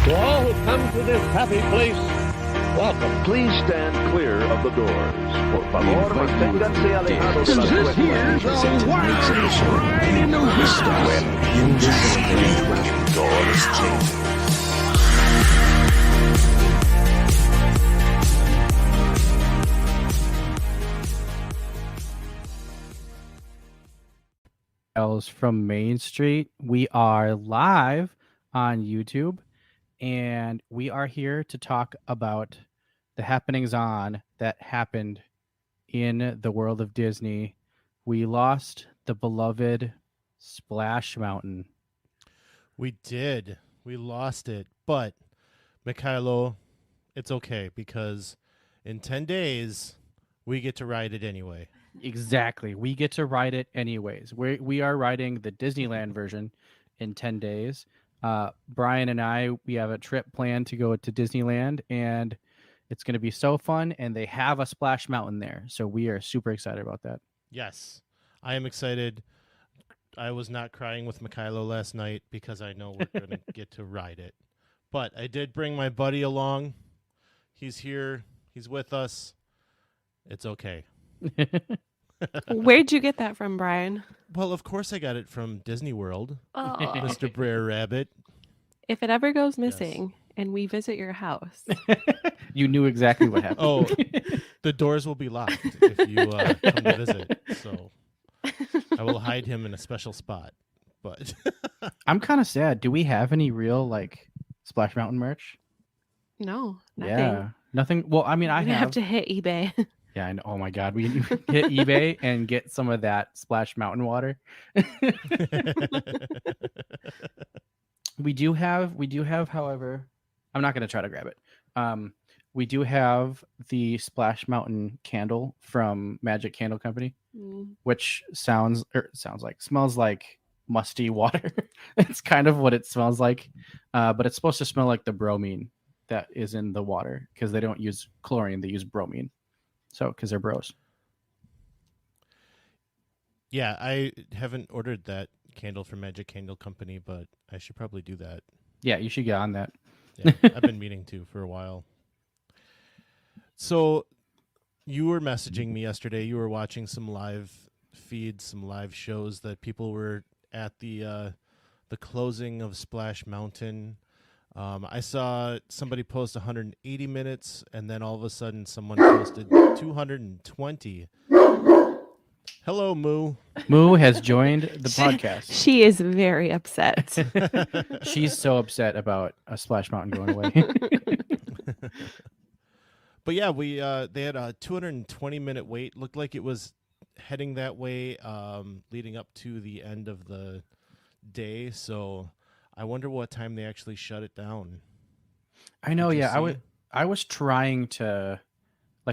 To all who come to this happy place, welcome. Please stand clear of the doors. Por favor, manténganse alejados de las This here's puertas. a wildest ride in the world. Invisibility when doors change. From Main Street. We are live on YouTube, and we are here to talk about the happenings on that happened in the world of Disney. We lost the beloved Splash Mountain. We did. We lost it. But, Mikhailo, it's okay because in 10 days, we get to ride it anyway. Exactly. We get to ride it anyways. We are riding the Disneyland version in 10 days. Brian and I, we have a trip planned to go to Disneyland, and it's going to be so fun, and they have a Splash Mountain there. So we are super excited about that. Yes, I am excited. I was not crying with Mikhailo last night because I know we're going to get to ride it. But I did bring my buddy along. He's here. He's with us. It's okay. Where'd you get that from, Brian? Well, of course I got it from Disney World, Oh. Mr. Brer Rabbit. If it ever goes missing and we visit your house, You knew exactly what happened. Oh, the doors will be locked if you come to visit. So I will hide him in a special spot. But I'm kind of sad. Do we have any real Splash Mountain merch? no, nothing. Yeah, nothing. Well, I mean, I We'd have to hit eBay. Yeah, I know. Oh my God, we hit eBay and get some of that Splash Mountain water. We do have. However, I'm not going to try to grab it. We do have the Splash Mountain candle from Magic Candle Company, which smells like musty water. It's kind of what it smells like, but it's supposed to smell like the bromine that is in the water because they don't use chlorine; they use bromine. So, because they're bros. Yeah, I haven't ordered that candle from Magic Candle Company, but I should probably do that. Yeah, you should get on that. Yeah, I've been meaning to for a while. So, you were messaging me yesterday. You were watching some live feeds, some live shows that people were at the closing of Splash Mountain. I saw somebody post 180 minutes, and then all of a sudden someone posted 220. Hello, Moo. Moo has joined the podcast. She is very upset. She's so upset about a Splash Mountain going away. But yeah, they had a 220-minute wait. Looked like it was heading that way, leading up to the end of the day. So I wonder what time they actually shut it down. I know. Did you Yeah, see? I was trying to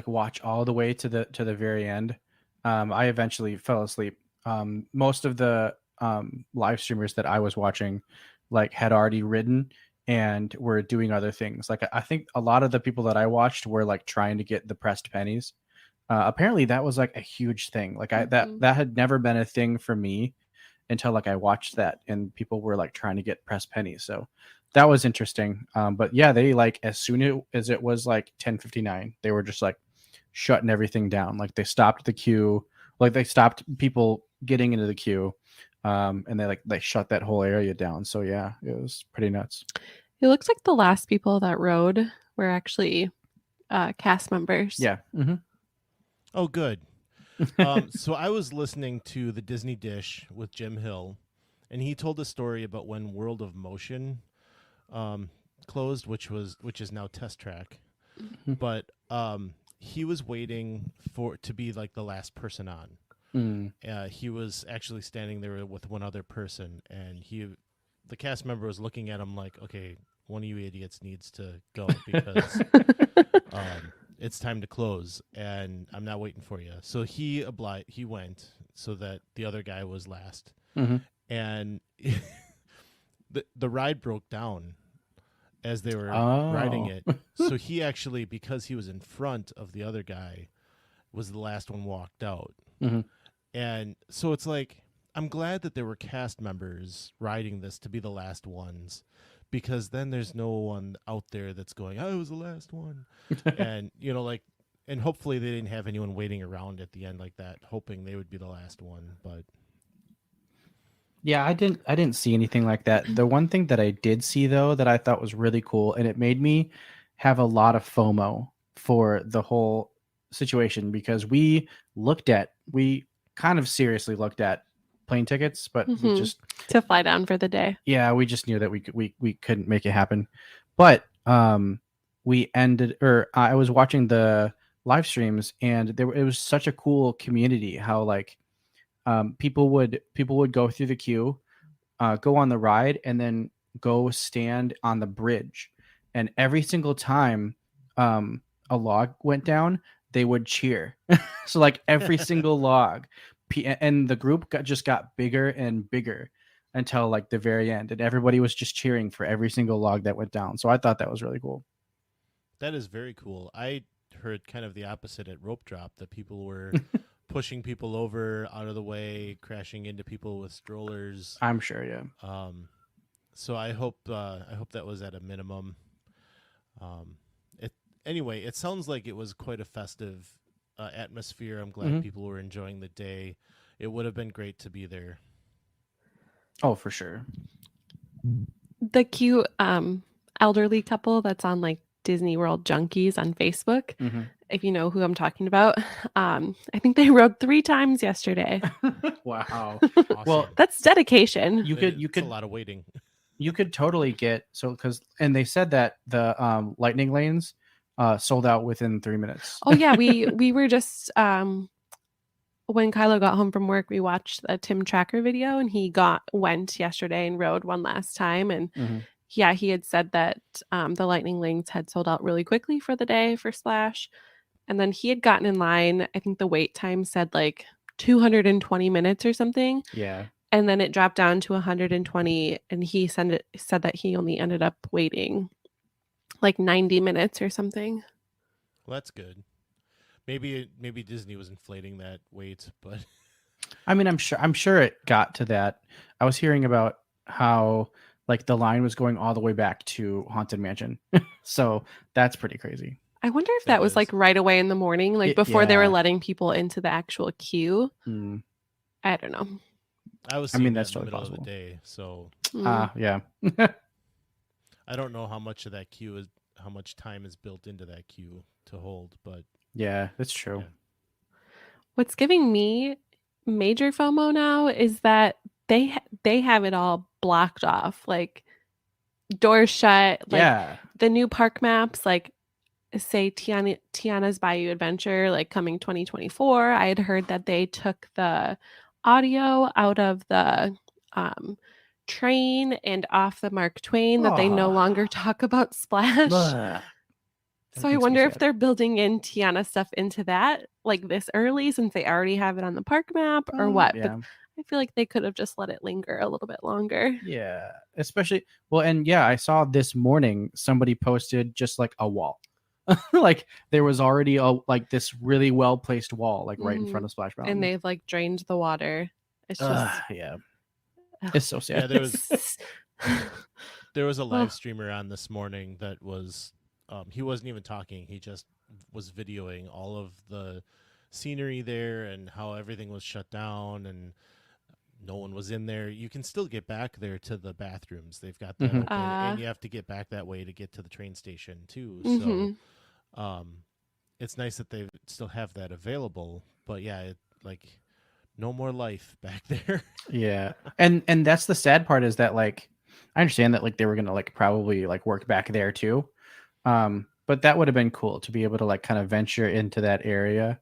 watch all the way to the very end. I eventually fell asleep. Most of the live streamers that I was watching had already ridden and were doing other things. I think a lot of the people that I watched were trying to get the pressed pennies. Apparently that was a huge thing. That had never been a thing for me until I watched that, and people were trying to get pressed pennies. So that was interesting. But yeah, they as soon as it was 10:59, they were just shutting everything down. They stopped the queue, they stopped people getting into the queue, and they shut that whole area down. So yeah, it was pretty nuts. It looks like the last people that rode were actually cast members. Yeah. Mm-hmm. Oh, good. So I was listening to the Disney Dish with Jim Hill, and he told a story about when World of Motion closed, which is now Test Track. Mm-hmm. But he was waiting to be the last person on. He was actually standing there with one other person, and the cast member was looking at him okay, one of you idiots needs to go because it's time to close, and I'm not waiting for you. So he went so that the other guy was last. Mm-hmm. And the ride broke down as they were riding it. So he actually, because he was in front of the other guy, was the last one walked out. Mm-hmm. And so it's I'm glad that there were cast members riding this to be the last ones, because then there's no one out there that's going, I was the last one. And, and hopefully they didn't have anyone waiting around at the end like that, hoping they would be the last one. But Yeah, I didn't see anything like that. The one thing that I did see though that I thought was really cool, and it made me have a lot of FOMO for the whole situation, because we kind of seriously looked at plane tickets, but we just to fly down for the day. Yeah, we just knew that we couldn't make it happen. But I was watching the live streams, and it was such a cool community. How like people would go through the queue, go on the ride, and then go stand on the bridge, and every single time a log went down, they would cheer. So like every single log, and the group just got bigger and bigger until like the very end, and everybody was just cheering for every single log that went down. So I thought that was really cool. that is very cool. I heard kind of the opposite at Rope Drop, that people were pushing people over out of the way, crashing into people with strollers. I'm sure, yeah. So I hope that was at a minimum. Anyway, it sounds like it was quite a festive atmosphere. I'm glad people were enjoying the day. It would have been great to be there. Oh, for sure. The cute elderly couple that's on like Disney World Junkies on Facebook, if you know who I'm talking about, I think they rode 3 times yesterday. Wow. Awesome. Well, That's dedication. you It's could a lot of waiting. You could totally get and they said that the lightning lanes sold out within 3 minutes. Oh yeah, we were just when Kylo got home from work, we watched a Tim Tracker video, and he went yesterday and rode one last time, and yeah, he had said that the lightning lanes had sold out really quickly for the day for Splash, and then he had gotten in line. I think the wait time said like 220 minutes or something. Yeah. And then it dropped down to 120, and he said that he only ended up waiting like 90 minutes or something. Well, that's good. Maybe Disney was inflating that wait, but I mean, I'm sure it got to that. I was hearing about how like the line was going all the way back to Haunted Mansion. So that's pretty crazy. I wonder if that was like right away in the morning, like before they were letting people into the actual queue. I don't know. that's totally in the middle possible. of the day, so Yeah. I don't know how much of that queue is, how much time is built into that queue to hold, but Yeah, that's true. Yeah. What's giving me major FOMO now is that they have it all blocked off, like doors shut. Like the new park maps, like say Tiana's Bayou Adventure, like coming 2024. I had heard that they took the audio out of the train and off the Mark Twain, that they no longer talk about Splash. So I wonder if they're building in Tiana stuff into that like this early, since they already have it on the park map, or what. Yeah. But I feel like they could have just let it linger a little bit longer. Yeah, especially and yeah, I saw this morning somebody posted just like a wall. Like there was already this really well placed wall like right in front of Splash Mountain, and they've like drained the water. It's just yeah, it's so sad. Yeah, there was a live streamer on this morning that was he wasn't even talking. He just was videoing all of the scenery there and how everything was shut down and no one was in there. You can still get back there to the bathrooms. They've got that open, and you have to get back that way to get to the train station too. So it's nice that they still have that available. But yeah, no more life back there. Yeah. And that's the sad part, is that like I understand that like they were gonna like probably like work back there too. But that would have been cool to be able to like kind of venture into that area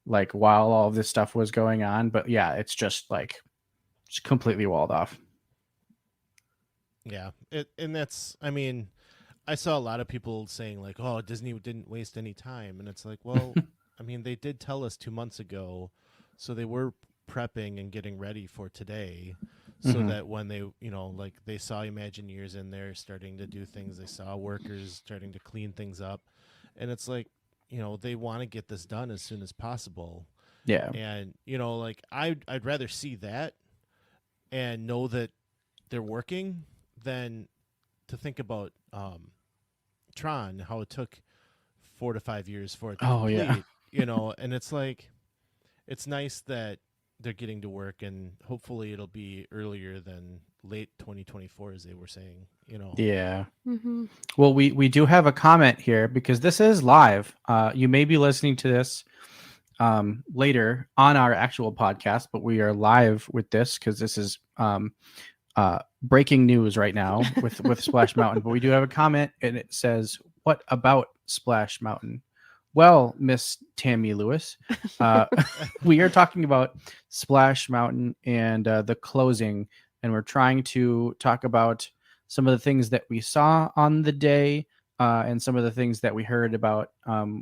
like while all of this stuff was going on. But yeah, it's just like just completely walled off. Yeah. And that's, I mean, I saw a lot of people saying like, oh, Disney didn't waste any time. And it's like, well, I mean, they did tell us 2 months ago, so they were prepping and getting ready for today, so that when they, like they saw Imagineers in there starting to do things, they saw workers starting to clean things up, and it's like, they want to get this done as soon as possible. Yeah. And, like I'd rather see that and know that they're working than to think about Tron, how it took 4 to 5 years for it to Oh, complete, yeah. you know, and it's like, it's nice that they're getting to work, and hopefully it'll be earlier than late 2024, as they were saying, you know. Yeah. Mm-hmm. Well, we do have a comment here because this is live. You may be listening to this later on our actual podcast, but we are live with this because this is breaking news right now with Splash Mountain. But we do have a comment, and it says, "What about Splash Mountain?" Well, Miss Tammy Lewis, we are talking about Splash Mountain and the closing, and we're trying to talk about some of the things that we saw on the day and some of the things that we heard about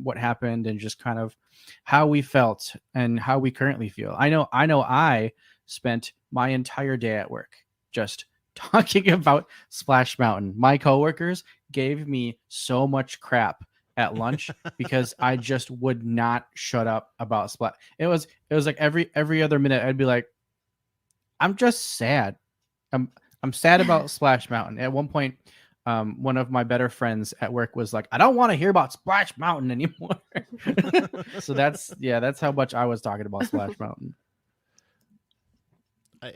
what happened and just kind of how we felt and how we currently feel. I know I spent my entire day at work just talking about Splash Mountain. My coworkers gave me so much crap at lunch because I just would not shut up about Splash. It was like every other minute I'd be like, I'm just sad. I'm sad about Splash Mountain. At one point, one of my better friends at work was like, I don't want to hear about Splash Mountain anymore. So that's how much I was talking about Splash Mountain.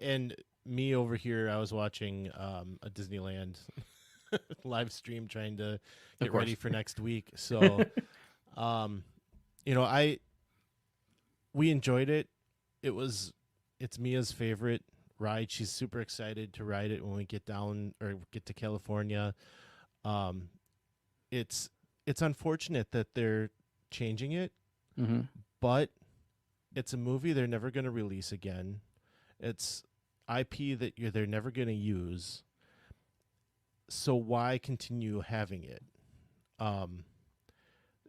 And me over here, I was watching a Disneyland live stream, trying to get ready for next week. So, you know, we enjoyed it. It's Mia's favorite ride. She's super excited to ride it when we get down or get to California. It's unfortunate that they're changing it, but it's a movie they're never going to release again. It's IP that they're never going to use. So why continue having it?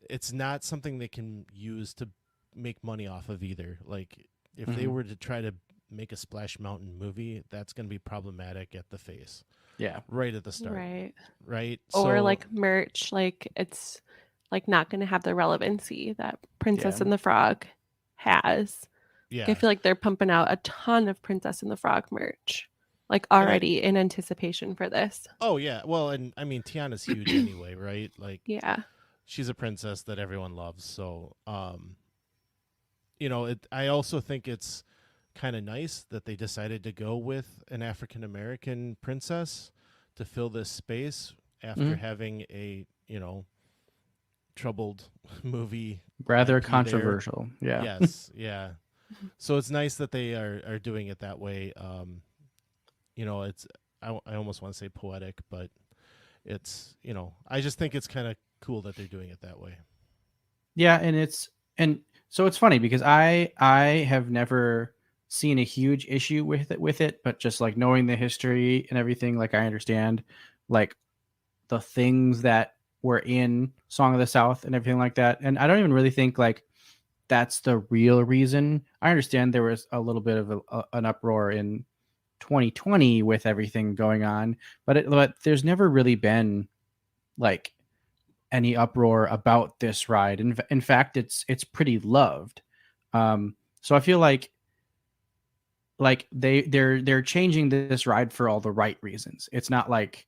It's not something they can use to make money off of either. Like, if they were to try to make a Splash Mountain movie, that's going to be problematic at the face. Yeah. Right at the start. Right. Or so, like merch, like it's like not going to have the relevancy that Princess and the Frog has. yeah. I feel like they're pumping out a ton of Princess and the Frog merch, like already in anticipation for this. Oh yeah. Well, and I mean, Tiana's huge anyway, right? Like, Yeah, she's a princess that everyone loves. So, you know, I also think it's kind of nice that they decided to go with an African American princess to fill this space after having a, you know, troubled movie. Rather IP controversial. there. Yeah. Yes. Yeah. So it's nice that they are doing it that way. You know, I almost want to say poetic, but it's, you know, I just think it's kind of cool that they're doing it that way. Yeah, and so it's funny because I have never seen a huge issue with it, but just like knowing the history and everything, like I understand like the things that were in Song of the South and everything like that. And I don't even really think like that's the real reason. I understand there was a little bit of an uproar in 2020 with everything going on, but there's never really been like any uproar about this ride. In fact, it's pretty loved. So I feel like they're changing this ride for all the right reasons. It's not like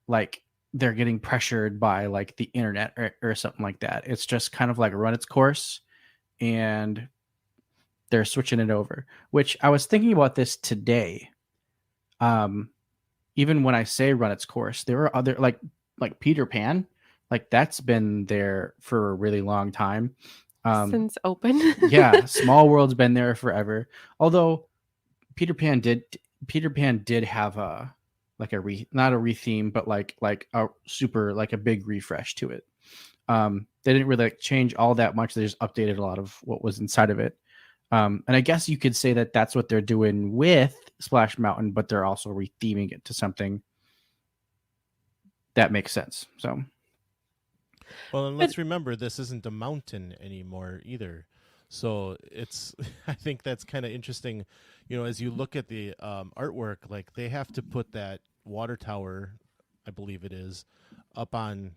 they're getting pressured by like the internet or something like that. It's just kind of like run its course, and they're switching it over. Which I was thinking about this today. Even when I say run its course, there are other like Peter Pan, like that's been there for a really long time. since open. Yeah, Small World's been there forever. Although Peter Pan did have a like not a retheme, but like a super like a big refresh to it. They didn't really like change all that much. They just updated a lot of what was inside of it. And I guess you could say that that's what they're doing with Splash Mountain, but they're also retheming it to something that makes sense. So, well, and let's remember this isn't a mountain anymore either. So it's, I think that's kind of interesting, you know, as you look at the artwork, like they have to put that water tower, I believe it is, up on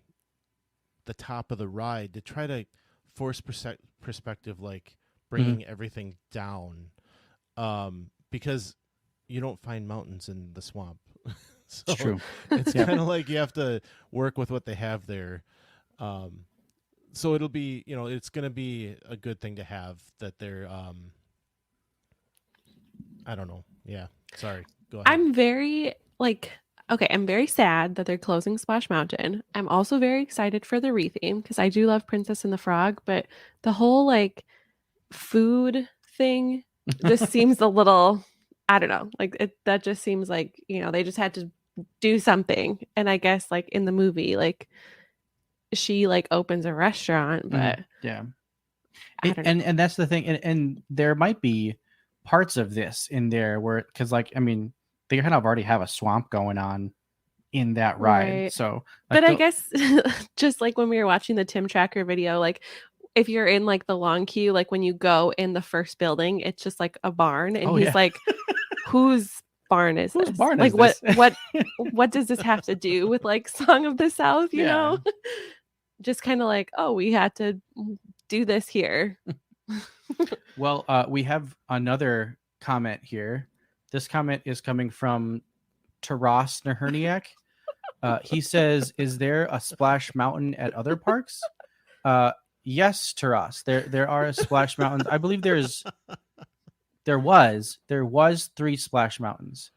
the top of the ride to try to force perspective, like bringing everything down, because you don't find mountains in the swamp. So It's true. it's kind of like you have to work with what they have there. So it'll be, it's going to be a good thing to have that they're, I don't know. Yeah. Sorry. Go ahead. I'm very I'm very sad that they're closing Splash Mountain. I'm also very excited for the retheme because I do love Princess and the Frog, but the whole like food thing just seems a little, I don't know, that just seems like, they just had to do something. And I guess like in the movie, like she like opens a restaurant, but yeah. And that's the thing. And there might be parts of this in there where, because like, I mean, they kind of already have a swamp going on in that ride. Right. So, I guess just like when we were watching the Tim Tracker video, like if you're in like the long queue, like when you go in the first building, it's just like a barn, and he's like, whose barn is whose this? barn like is this? what does this have to do with like Song of the South? You know, just kind of like, oh, we had to do this here. Well, we have another comment here. This comment is coming from Taras Naherniak. He says, "Is there a Splash Mountain at other parks?" Yes, Taras. There are Splash Mountains. I believe there was 3 Splash Mountains.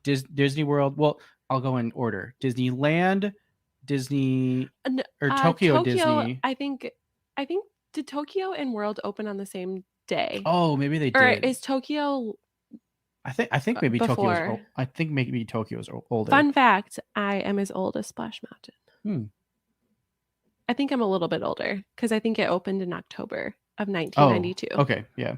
Disney World. Well, I'll go in order. Disneyland, Disney, or Tokyo Disney. I think did Tokyo and World open on the same day? Oh, maybe they did. Or is Tokyo? I think maybe before. Tokyo's older. Fun fact: I am as old as Splash Mountain. I think I'm a little bit older because I think it opened in October of 1992. Oh, okay, yeah.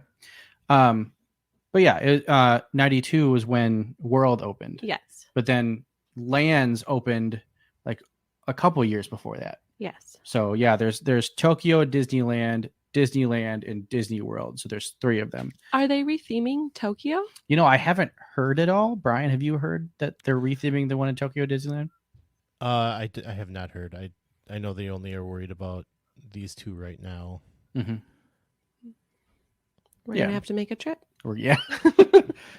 But yeah, 92 was when World opened. Yes. But then Lands opened like a couple years before that. Yes. So yeah, there's Tokyo Disneyland, and Disney World. So there's 3 of them. Are they retheming Tokyo? I haven't heard it all. Brian, have you heard that they're retheming the one in Tokyo Disneyland? I have not heard. I know they only are worried about these 2 right now. Mm-hmm. We're gonna have to make a trip. Yeah.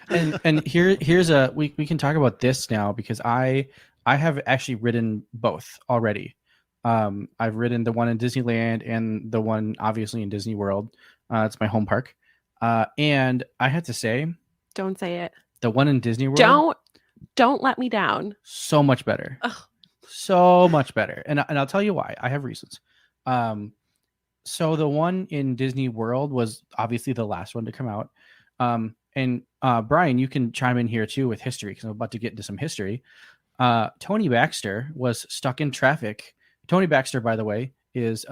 and here's we can talk about this now because I have actually ridden both already. I've ridden the one in Disneyland and the one obviously in Disney World. It's my home park. And I have to say, don't say it. The one in Disney World. Don't let me down. So much better. Ugh. So much better. And I'll tell you why. I have reasons. So the one in Disney World was obviously the last one to come out. And Brian, you can chime in here too with history because I'm about to get into some history. Tony Baxter was stuck in traffic. Tony Baxter, by the way, was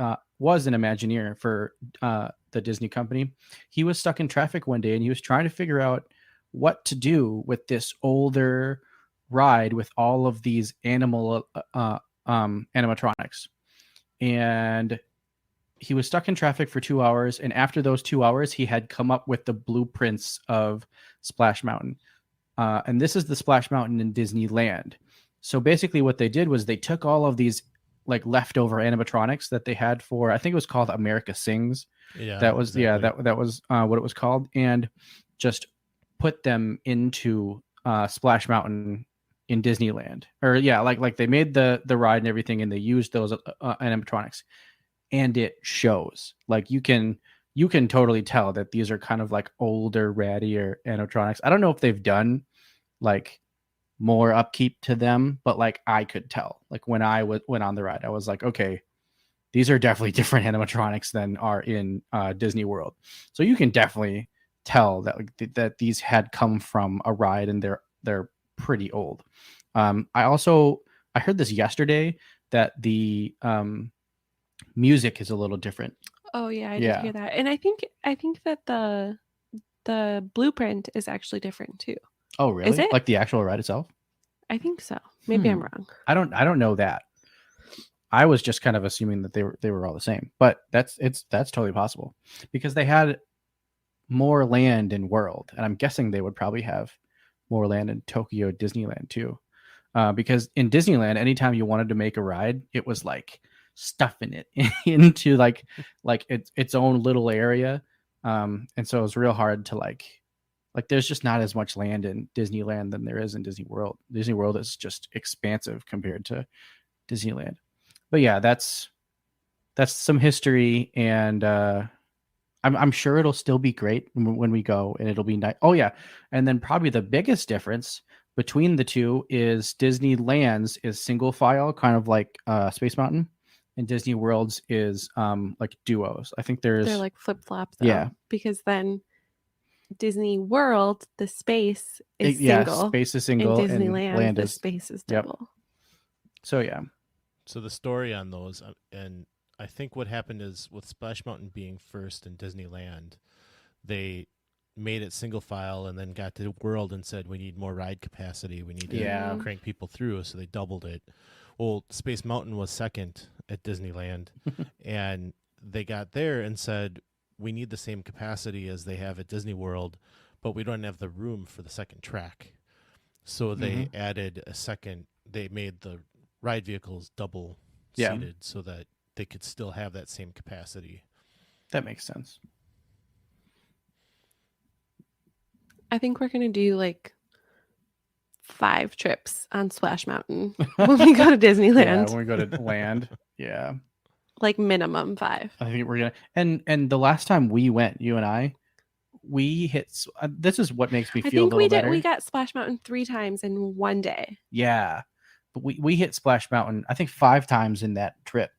an Imagineer for the Disney company. He was stuck in traffic one day and he was trying to figure out what to do with this older ride with all of these animatronics. And he was stuck in traffic for 2 hours. And after those 2 hours, he had come up with the blueprints of Splash Mountain. And this is the Splash Mountain in Disneyland. So basically what they did was they took all of these like leftover animatronics that they had for, I think it was called America Sings. Yeah, that was, exactly. that was what it was called. And just put them into Splash Mountain in Disneyland. Or yeah, like they made the ride and everything and they used those animatronics. And it shows. Like you can totally tell that these are kind of like older, rattier animatronics. I don't know if they've done like more upkeep to them, but like I could tell. Like when I went on the ride, I was like, okay, these are definitely different animatronics than are in Disney World. So you can definitely tell that that these had come from a ride and they're pretty old. I heard this yesterday that the music is a little different. Oh yeah, I did hear that. And I think that the blueprint is actually different too. Oh really? Is it? Like the actual ride itself? I think so. Maybe I'm wrong. I don't know that. I was just kind of assuming that they were all the same. But that's totally possible. Because they had more land in World, and I'm guessing they would probably have more land in Tokyo Disneyland too. Because in Disneyland, anytime you wanted to make a ride, it was like stuffing it into like its own little area, and so it was real hard to like Like there's just not as much land in Disneyland than there is in Disney World. Disney World is just expansive compared to Disneyland. But yeah, that's some history, and I'm sure it'll still be great when we go, and it'll be nice. Oh yeah, and then probably the biggest difference between the two is Disneyland's is single file, kind of like Space Mountain, and Disney World's is like duos. I think they're like flip flop though. Yeah, because then Disney World, the space is yeah, single. space is single, and Disneyland, land the is space is double. Yep. So yeah. So the story on those, and I think what happened is with Splash Mountain being first in Disneyland, they made it single file and then got to World and said, we need more ride capacity. We need to crank people through. So they doubled it. Well, Space Mountain was second at Disneyland, and they got there and said, we need the same capacity as they have at Disney World, but we don't have the room for the second track. So they added a second, they made the ride vehicles double seated so that they could still have that same capacity. That makes sense. I think we're going to do like 5 trips on Splash Mountain when we go to Disneyland. Yeah, when we go to land. Yeah. Like minimum 5. I think we're going to, and the last time we went, you and I, we hit, this is what makes me feel a little better. We got Splash Mountain 3 times in one day. Yeah. But we hit Splash Mountain, I think 5 times in that trip.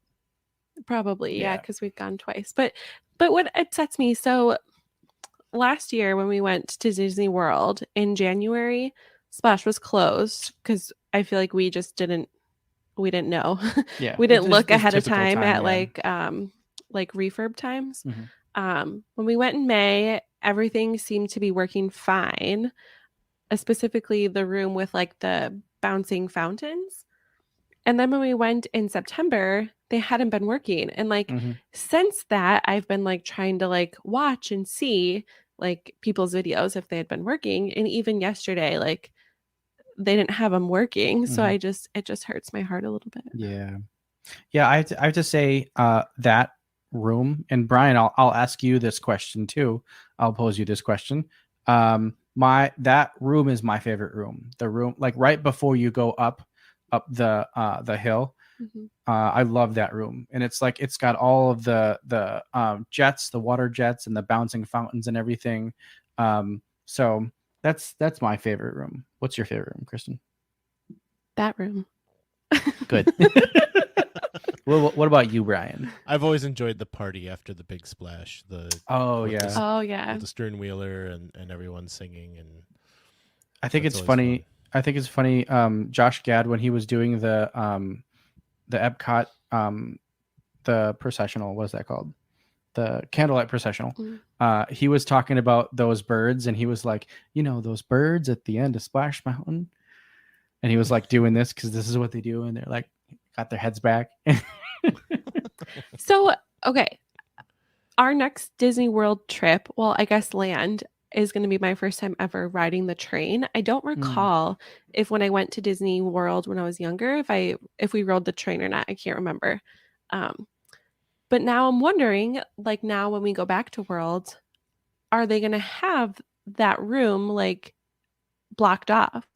Probably, yeah, because we've gone twice. But what upsets me, so last year when we went to Disney World in January, Splash was closed because I feel like we didn't know. Yeah. We didn't look ahead of time at like refurb times. When we went in May, everything seemed to be working fine. Specifically the room with like the bouncing fountains. And then when we went in September, they hadn't been working. And like since that, I've been like trying to like watch and see like people's videos if they had been working. And even yesterday, like they didn't have them working. So it just hurts my heart a little bit. Yeah. Yeah. I have to say that room, and Brian, I'll ask you this question too. I'll pose you this question. That room is my favorite room. The room, like right before you go up the hill. I love that room, and it's like it's got all of the jets, the water jets, and the bouncing fountains and everything. So that's my favorite room. What's your favorite room, Kristen? That room. Good. Well, what about you, Brian? I've always enjoyed the party after the big splash. The stern wheeler and everyone singing, and I think it's funny. Fun. I think it's funny. Josh Gad, when he was doing the Epcot the processional, what is that called? The candlelight processional. He was talking about those birds, and he was like, those birds at the end of Splash Mountain, and he was like doing this because this is what they do, and they're like got their heads back. So, okay. Our next Disney World trip, well, I guess land, is going to be my first time ever riding the train. I don't recall if when I went to Disney World when I was younger, if we rode the train or not. I can't remember. But now I'm wondering, like now when we go back to World, are they going to have that room like blocked off?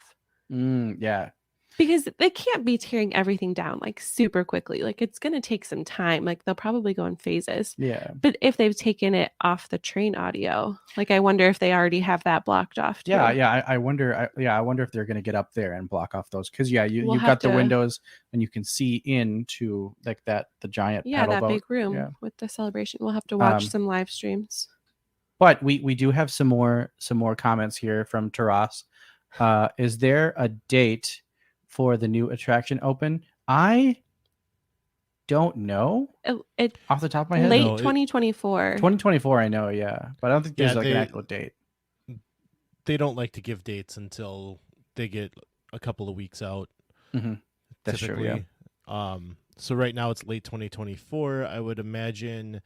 Yeah. Because they can't be tearing everything down like super quickly. Like it's going to take some time. Like they'll probably go in phases. Yeah. But if they've taken it off the train audio, like I wonder if they already have that blocked off too. Yeah. I wonder. I wonder if they're going to get up there and block off those. Because you've got the windows and you can see into like the giant paddle boat. Big room with the celebration. We'll have to watch some live streams. But we do have some more comments here from Taras. Is there a date for the new attraction open? I don't know. It off the top of my head. Late 2024. 2024, I know, yeah. But I don't think there's an actual date. They don't like to give dates until they get a couple of weeks out. That's typically. true, yeah. So right now it's late 2024. I would imagine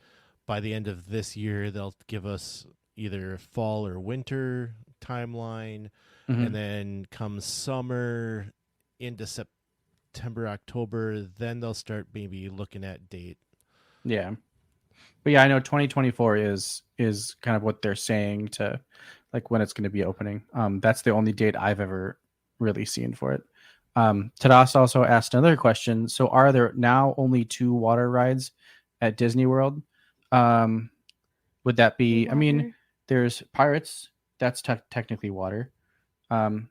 by the end of this year, they'll give us either fall or winter timeline. And then come summer into September, October, then they'll start maybe looking at date. Yeah. But yeah, I know 2024 is kind of what they're saying to like when it's going to be opening. That's the only date I've ever really seen for it. Tadas also asked another question. So are there now only 2 water rides at Disney World? Would that be? I mean, Water. there's Pirates. That's technically water. Um,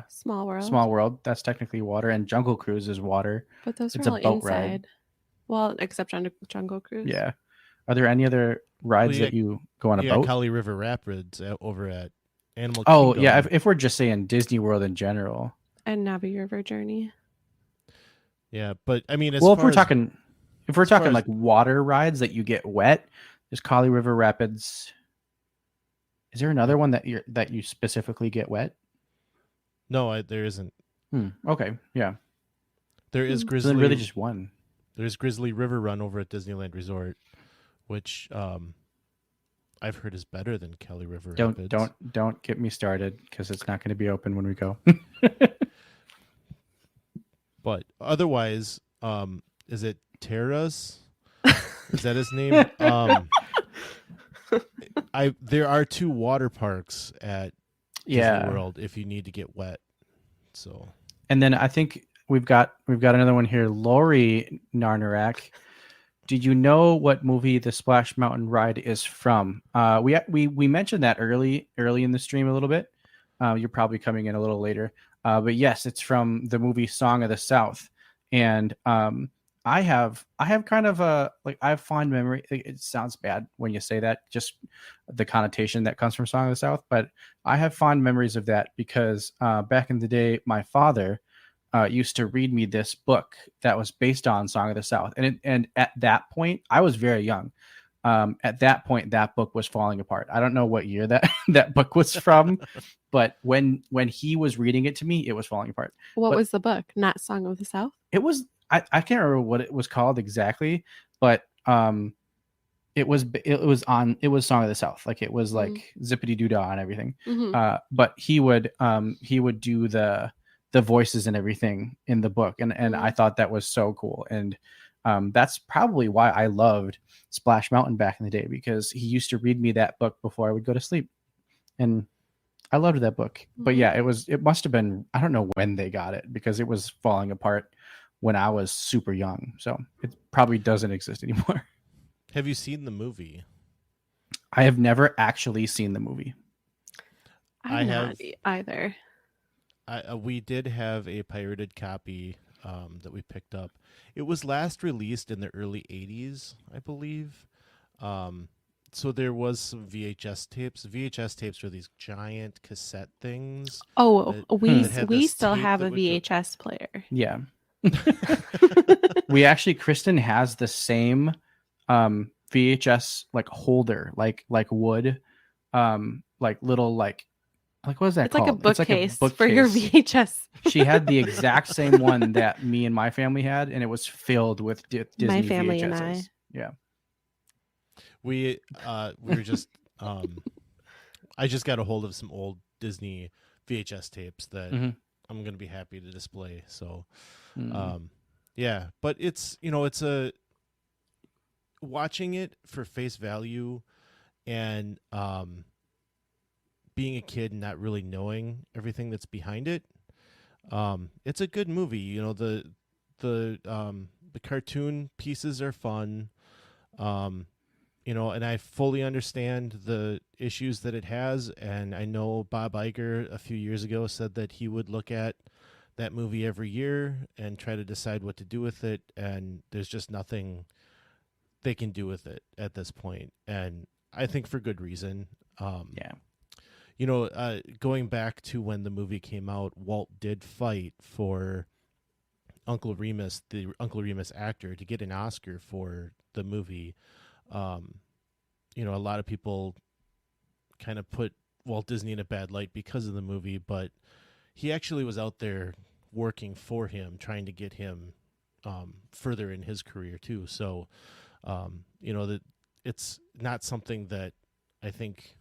Small World. Small World. That's technically water, and Jungle Cruise is water. But those It's are a all boat inside. ride. Well, except Jungle Cruise. Yeah. Are there any other rides that you go on a boat? Kali River Rapids over at Animal Oh, Kingdom. yeah. If we're just saying Disney World in general. And Navi River Journey. Yeah, but I mean, if we're talking like water rides that you get wet, there's Kali River Rapids. Is there another one that you specifically get wet? No, there isn't. Okay, yeah. There is Grizzly. So then really just one. There's Grizzly River Run over at Disneyland Resort, which I've heard is better than Kali River Rapids. Don't get me started because it's not going to be open when we go. But otherwise, is it Terrace? Is that his name? There are 2 water parks at Disney World if you need to get wet. So, and then I think we've got another one here. Lori Narnarak, did you know what movie the Splash Mountain ride is from? We mentioned that early in the stream a little bit. You're probably coming in a little later, but yes, it's from the movie Song of the South, and I have kind of I have fond memory. It sounds bad when you say that, just the connotation that comes from Song of the South, but I have fond memories of that because back in the day, my father used to read me this book that was based on Song of the South, and at that point, I was very young. At that point, that book was falling apart. I don't know what year that book was from, but when he was reading it to me, it was falling apart. What was the book? Not Song of the South? It was. I can't remember what it was called exactly, but it was Song of the South. Like it was like zippity doo dah and everything. Mm-hmm. But he would do the voices and everything in the book, and I thought that was so cool. And that's probably why I loved Splash Mountain back in the day, because he used to read me that book before I would go to sleep, and I loved that book. But yeah, it must have been, I don't know when they got it because it was falling apart when I was super young. So it probably doesn't exist anymore. Have you seen the movie? I have never actually seen the movie. I have either. We did have a pirated copy that we picked up. It was last released in the early 80s, I believe. So there was some VHS tapes. VHS tapes are these giant cassette things. Oh, we still have a VHS player. Yeah. We actually, Kristen has the same VHS like holder, like wood, like little like what is that it's called? Like a bookcase for your VHS. She had the exact same one that me and my family had, and it was filled with Disney my family VHSs. And I. Yeah. We were just I just got a hold of some old Disney VHS tapes that I'm going to be happy to display. So yeah, but it's a watching it for face value and being a kid and not really knowing everything that's behind it. It's a good movie. The cartoon pieces are fun. And I fully understand the issues that it has. And I know Bob Iger a few years ago said that he would look at that movie every year and try to decide what to do with it. And there's just nothing they can do with it at this point. And I think for good reason. Going back to when the movie came out, Walt did fight for Uncle Remus, the Uncle Remus actor, to get an Oscar for the movie. A lot of people kind of put Walt Disney in a bad light because of the movie, but he actually was out there working for him, trying to get him further in his career too. So, that it's not something that I think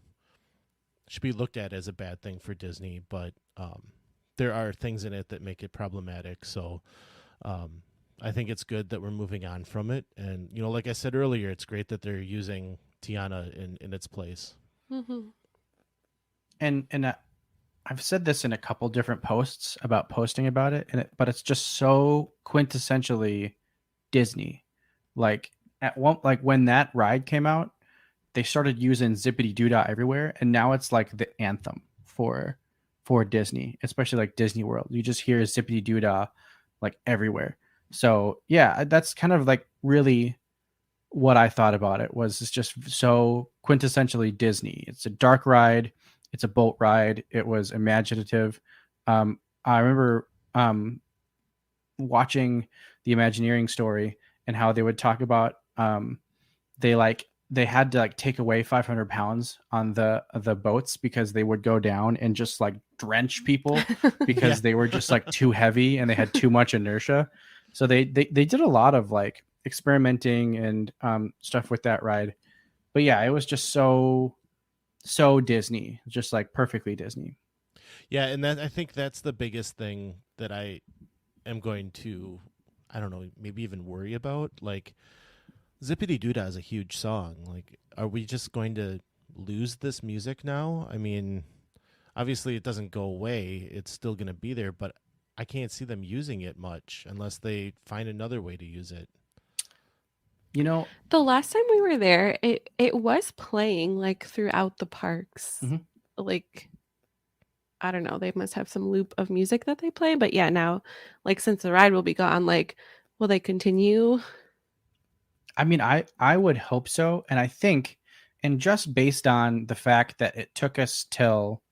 should be looked at as a bad thing for Disney, but there are things in it that make it problematic. So, I think it's good that we're moving on from it. And, like I said earlier, it's great that they're using Tiana in its place. Mm-hmm. And I've said this in a couple different posts about posting about it, but it's just so quintessentially Disney. Like when that ride came out, they started using Zippity Doodah everywhere, and now it's like the anthem for Disney, especially like Disney World. You just hear Zippity Doodah like everywhere. So yeah, that's kind of like really what I thought about it. Was it's just so quintessentially Disney. It's a dark ride, it's a boat ride. It was imaginative. I remember watching the Imagineering story and how they would talk about they had to like take away 500 pounds on the boats because they would go down and just like drench people because they were just like too heavy and they had too much inertia. So they did a lot of like experimenting and stuff with that ride. But yeah, it was just so Disney, just like perfectly Disney. Yeah, and I think that's the biggest thing that I am going to, I don't know, maybe even worry about. Like, Zippity Doodah is a huge song. Like, are we just going to lose this music now? I mean, obviously it doesn't go away. It's still going to be there, but I can't see them using it much unless they find another way to use it. The last time we were there, it was playing like throughout the parks. Mm-hmm. Like, I don't know, they must have some loop of music that they play. But yeah, now, like, since the ride will be gone, like, will they continue? I mean, I would hope so. And I think, and just based on the fact that it took us till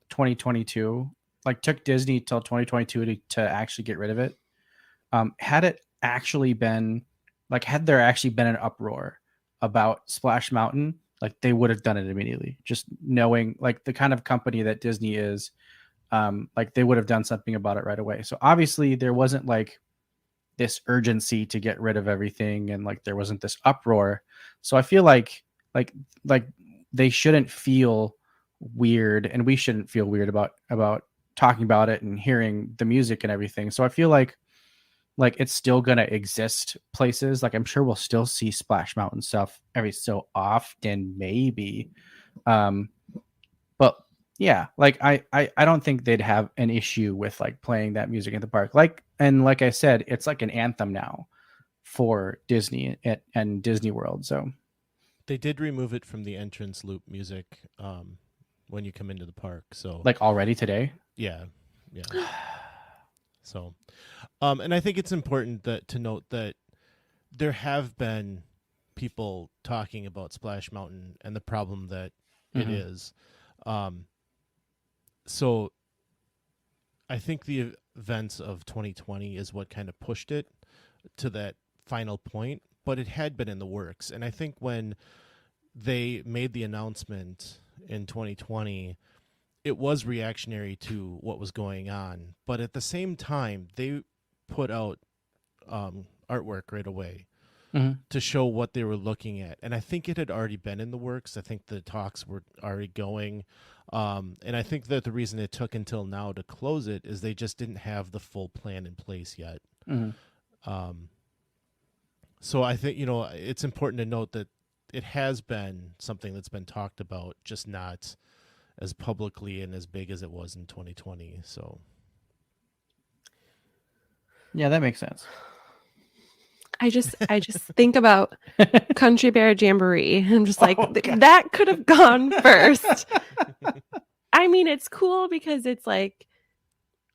2022, like took Disney till 2022 to actually get rid of it. Had it actually been, like, had there actually been an uproar about Splash Mountain, like they would have done it immediately. Just knowing like the kind of company that Disney is, like they would have done something about it right away. So obviously there wasn't like this urgency to get rid of everything, and like there wasn't this uproar. So I feel like they shouldn't feel weird, and we shouldn't feel weird about talking about it and hearing the music and everything. So I feel like it's still gonna exist places. Like I'm sure we'll still see Splash Mountain stuff every so often, maybe. But yeah, like I don't think they'd have an issue with like playing that music in the park. Like I said, it's like an anthem now for Disney and Disney World. So they did remove it from the entrance loop music when you come into the park. So like already today? Yeah. So, and I think it's important to note that there have been people talking about Splash Mountain and the problem that it is. So I think the events of 2020 is what kind of pushed it to that final point, but it had been in the works. And I think when they made the announcement in 2020, it was reactionary to what was going on. But at the same time, they put out artwork right away to show what they were looking at. And I think it had already been in the works. I think the talks were already going. And I think that the reason it took until now to close it is they just didn't have the full plan in place yet. So I think, it's important to note that it has been something that's been talked about, just not as publicly and as big as it was in 2020. So yeah, that makes sense. I just think about Country Bear Jamboree. I'm just like, that could have gone first. I mean, it's cool because it's like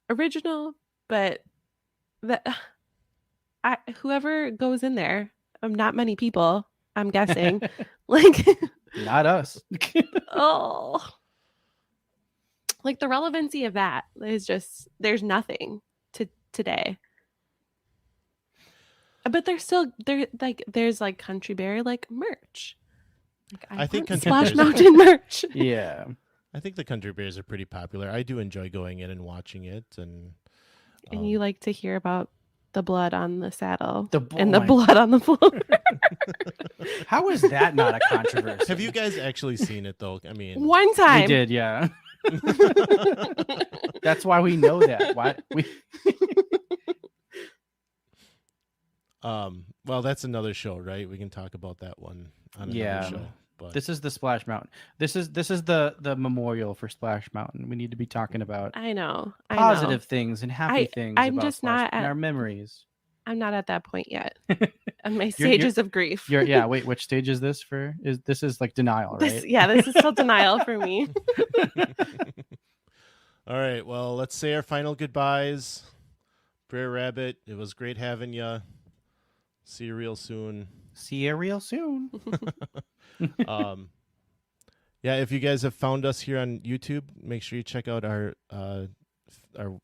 original, but whoever goes in there, not many people, I'm guessing, like not us. Oh, like the relevancy of that is just, there's nothing to today. But there's like Country Bear like merch. Like I think Country Splash Bears Mountain merch. Yeah. I think the Country Bears are pretty popular. I do enjoy going in and watching it, and you like to hear about the blood on the saddle and the blood on the floor. How is that not a controversy? Have you guys actually seen it though? I mean, one time we did, yeah. That's why we know that. Why we Well, that's another show, right? We can talk about that one on another show. But this is the Splash Mountain. This is the memorial for Splash Mountain. We need to be talking about positive things and happy things I'm about just Splash not and our memories. I'm not at that point yet. On my stages of grief. Wait, which stage is this for? This is like denial, right? This is still denial for me. All right, well, let's say our final goodbyes. Brer Rabbit, it was great having you. See you real soon. Yeah, if you guys have found us here on YouTube, make sure you check out our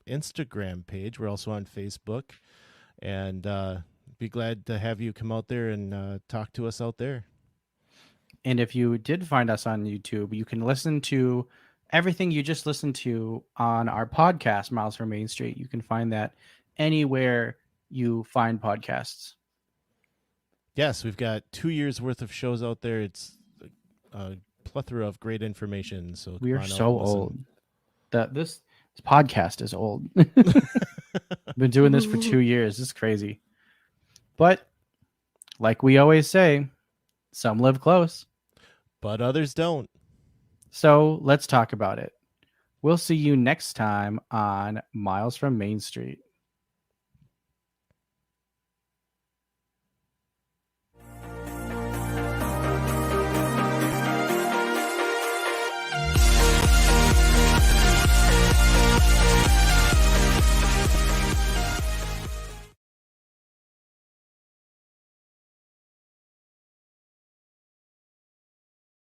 Instagram page. We're also on Facebook, and be glad to have you come out there and talk to us out there. And if you did find us on YouTube, you can listen to everything you just listened to on our podcast, Miles from Main Street. You can find that anywhere you find podcasts. Yes, we've got 2 years worth of shows out there. It's a plethora of great information. So we are so old that this podcast is old. I've been doing this for 2 years. It's crazy. But like we always say, some live close, but others don't. So let's talk about it. We'll see you next time on Miles from Main Street.